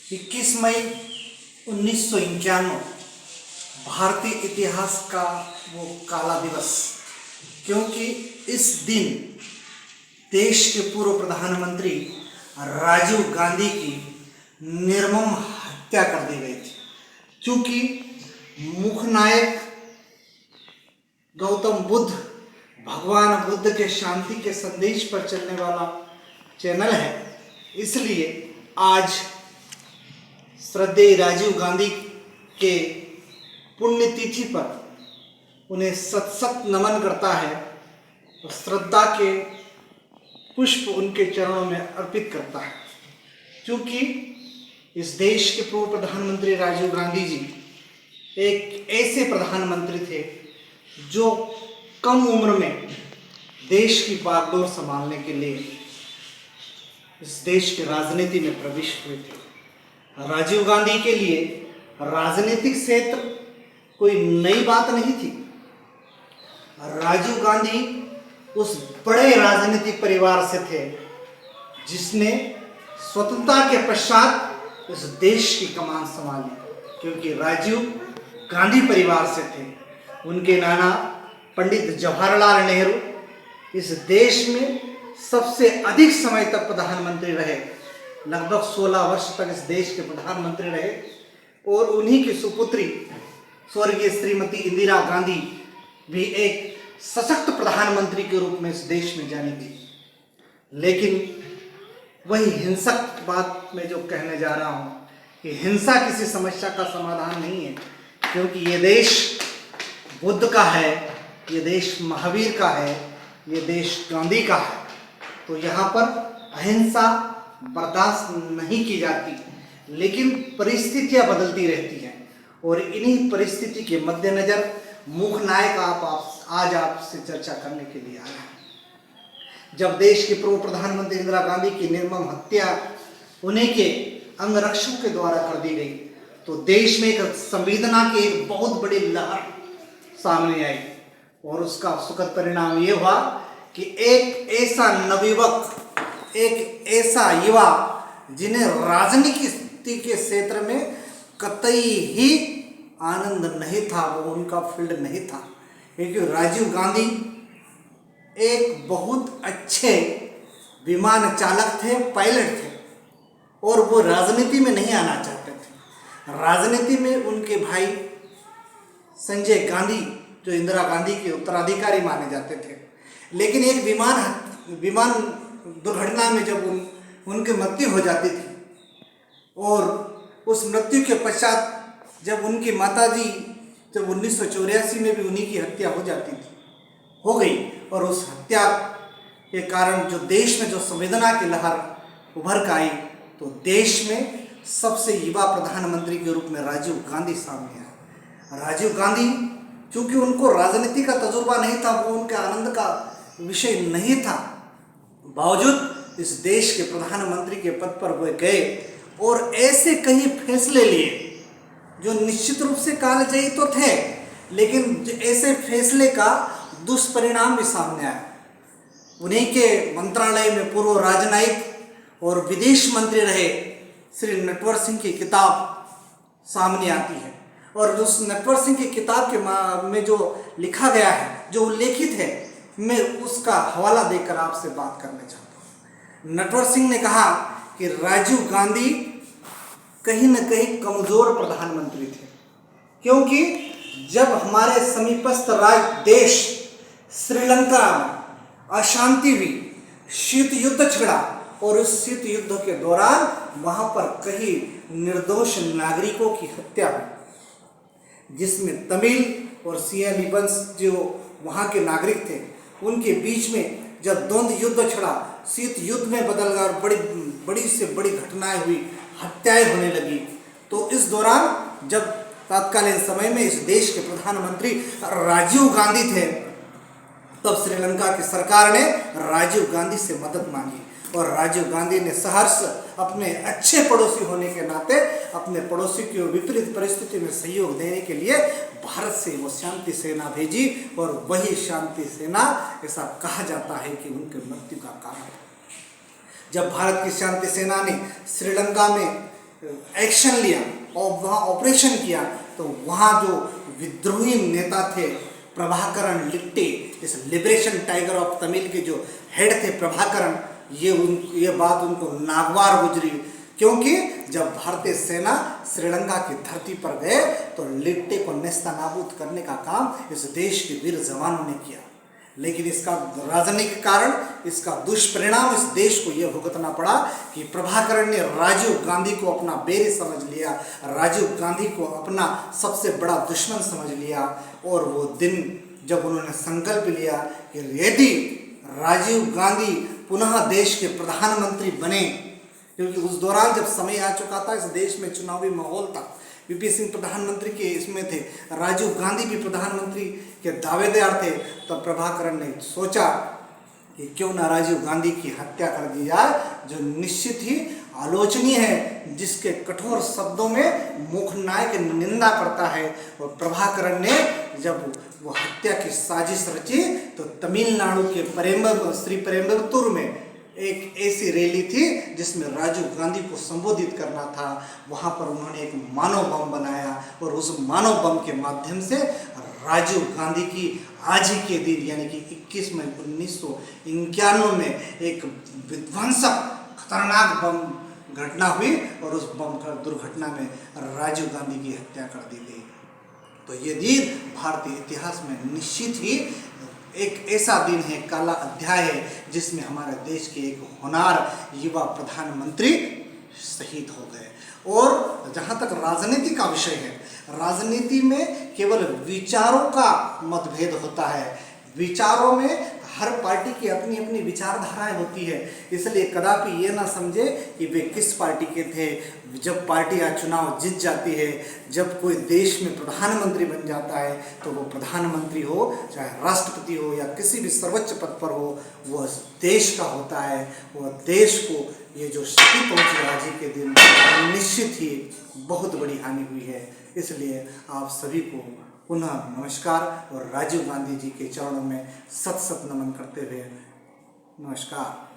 21 मई 1991 भारतीय इतिहास का वो काला दिवस, क्योंकि इस दिन देश के पूर्व प्रधानमंत्री राजीव गांधी की निर्मम हत्या कर दी गई थी। क्योंकि मुख्य नायक गौतम बुद्ध भगवान बुद्ध के शांति के संदेश पर चलने वाला चैनल है, इसलिए आज श्रद्धेय राजीव गांधी के पुण्यतिथि पर उन्हें सत सत नमन करता है और श्रद्धा के पुष्प उनके चरणों में अर्पित करता है। क्योंकि इस देश के पूर्व प्रधानमंत्री राजीव गांधी जी एक ऐसे प्रधानमंत्री थे जो कम उम्र में देश की बागडोर संभालने के लिए इस देश की राजनीति में प्रविष्ट हुए थे। राजीव गांधी के लिए राजनीतिक क्षेत्र कोई नई बात नहीं थी। राजीव गांधी उस बड़े राजनीतिक परिवार से थे जिसने स्वतंत्रता के पश्चात इस देश की कमान संभाली। क्योंकि राजीव गांधी परिवार से थे, उनके नाना पंडित जवाहरलाल नेहरू इस देश में सबसे अधिक समय तक प्रधानमंत्री रहे, लगभग 16 वर्ष तक इस देश के प्रधानमंत्री रहे। और उन्हीं की सुपुत्री स्वर्गीय श्रीमती इंदिरा गांधी भी एक सशक्त प्रधानमंत्री के रूप में इस देश में जानी गई। लेकिन वही हिंसक बात मैं जो कहने जा रहा हूँ कि हिंसा किसी समस्या का समाधान नहीं है, क्योंकि ये देश बुद्ध का है, ये देश महावीर का है, ये देश गांधी का है। तो यहाँ पर अहिंसा बर्दाश्त नहीं की जाती, लेकिन परिस्थितियाँ बदलती रहती हैं। और इन्हीं परिस्थिति के मद्देनजर मुख्य नायक आज आपसे चर्चा करने के लिए आए हैं। जब देश के पूर्व प्रधानमंत्री इंदिरा गांधी की निर्मम हत्या उन्हीं के अंगरक्षकों के द्वारा कर दी गई, तो देश में एक संवेदना की एक बहुत बड़ी लहर सामने आई। और उसका सुखद परिणाम ये हुआ कि एक ऐसा नवयुवक, एक ऐसा युवा जिन्हें राजनीति के क्षेत्र में कतई ही आनंद नहीं था, वो उनका फील्ड नहीं था। क्योंकि राजीव गांधी एक बहुत अच्छे विमान चालक थे, पायलट थे, और वो राजनीति में नहीं आना चाहते थे। राजनीति में उनके भाई संजय गांधी जो इंदिरा गांधी के उत्तराधिकारी माने जाते थे, लेकिन एक विमान दुर्घटना में जब उनकी मृत्यु हो जाती थी, और उस मृत्यु के पश्चात जब उनकी माताजी जब 1984 में भी उन्हीं की हत्या हो गई, और उस हत्या के कारण जो देश में जो संवेदना की लहर उभर कर आई, तो देश में सबसे युवा प्रधानमंत्री के रूप में राजीव गांधी सामने आए। राजीव गांधी चूँकि उनको राजनीति का तजुर्बा नहीं था, वो उनके आनंद का विषय नहीं था, बावजूद इस देश के प्रधानमंत्री के पद पर वो गए और ऐसे कई फैसले लिए जो निश्चित रूप से कालजयी तो थे, लेकिन ऐसे फैसले का दुष्परिणाम भी सामने आया। उन्हीं के मंत्रालय में पूर्व राजनयिक और विदेश मंत्री रहे श्री नटवर सिंह की किताब सामने आती है, और उस नटवर सिंह की किताब के में जो लिखा गया है, जो उल्लेखित है, मैं उसका हवाला देकर आपसे बात करना चाहता हूँ। नटवर सिंह ने कहा कि राजीव गांधी कहीं न कहीं कमज़ोर प्रधानमंत्री थे, क्योंकि जब हमारे समीपस्थ देश श्रीलंका में अशांति हुई, शीत युद्ध छिड़ा, और उस शीत युद्ध के दौरान वहाँ पर कई निर्दोष नागरिकों की हत्या हुई, जिसमें तमिल और सियाली वंश जो वहाँ के नागरिक थे, उनके बीच में जब द्वंद्व युद्ध छिड़ा, शीत युद्ध में बदल गया और बड़ी से बड़ी घटनाएं हुई, हत्याएं होने लगी। तो इस दौरान जब तत्कालीन समय में इस देश के प्रधानमंत्री राजीव गांधी थे, तब श्रीलंका की सरकार ने राजीव गांधी से मदद मांगी, और राजीव गांधी ने सहर्ष अपने अच्छे पड़ोसी होने के नाते अपने पड़ोसी को विपरीत परिस्थिति में सहयोग देने के लिए भारत से वो शांति सेना भेजी, और वही शांति सेना, ऐसा कहा जाता है कि उनके मृत्यु का कारण। जब भारत की शांति सेना ने श्रीलंका में एक्शन लिया और वहाँ ऑपरेशन किया, तो वहाँ जो विद्रोही नेता थे प्रभाकरण लिट्टे, इस लिबरेशन टाइगर ऑफ तमिल के जो हेड थे प्रभाकरण, ये बात उनको नागवार गुजरी, क्योंकि जब भारतीय सेना श्रीलंका की धरती पर गए तो लिट्टे को नेस्तनाबूद करने का काम इस देश के वीर जवानों ने किया। लेकिन इसका राजनीतिक कारण, इसका दुष्परिणाम इस देश को यह भुगतना पड़ा कि प्रभाकरण ने राजीव गांधी को अपना बेरी समझ लिया, राजीव गांधी को अपना सबसे बड़ा दुश्मन समझ लिया। और वो दिन जब उन्होंने संकल्प लिया कि यदि राजीव गांधी पुनः देश के प्रधानमंत्री बने, क्योंकि उस दौरान जब समय आ चुका था, इस देश में चुनावी माहौल था, वीपी सिंह प्रधानमंत्री के इसमें थे, राजीव गांधी भी प्रधानमंत्री के दावेदार थे, तब प्रभाकरण ने सोचा कि क्यों ना राजीव गांधी की हत्या कर दी जाए, जो निश्चित ही आलोचनीय है, जिसके कठोर शब्दों में मुखनायक निंदा करता है। और प्रभाकरण ने जब वो हत्या की साजिश रची तो तमिलनाडु के श्री पेरम्बतूर में एक ऐसी रैली थी जिसमें राजीव गांधी को संबोधित करना था। वहाँ पर उन्होंने एक मानव बम बनाया और उस मानव बम के माध्यम से राजीव गांधी की आज ही के दिन यानी कि 21 मई 1991 में एक विध्वंसक खतरनाक बम घटना हुई और उस बम का दुर्घटना में राजीव गांधी की हत्या कर दी गई। तो ये दिन भारतीय इतिहास में निश्चित ही एक ऐसा दिन है, काला अध्याय है, जिसमें हमारे देश के एक होनहार युवा प्रधानमंत्री शहीद हो गए। और जहाँ तक राजनीति का विषय है, राजनीति में केवल विचारों का मतभेद होता है। विचारों में हर पार्टी की अपनी अपनी विचारधाराएं होती है, इसलिए कदापि ये ना समझे कि वे किस पार्टी के थे। जब पार्टियां चुनाव जीत जाती है, जब कोई देश में प्रधानमंत्री बन जाता है, तो वो प्रधानमंत्री हो, चाहे राष्ट्रपति हो या किसी भी सर्वोच्च पद पर हो, वह देश का होता है। वह देश को ये जो क्षति पहुंची आज ही के दिन, निश्चित ही बहुत बड़ी हानि हुई है। इसलिए आप सभी को पुनः नमस्कार और राजीव गांधी जी के चरणों में सत सत नमन करते हुए नमस्कार।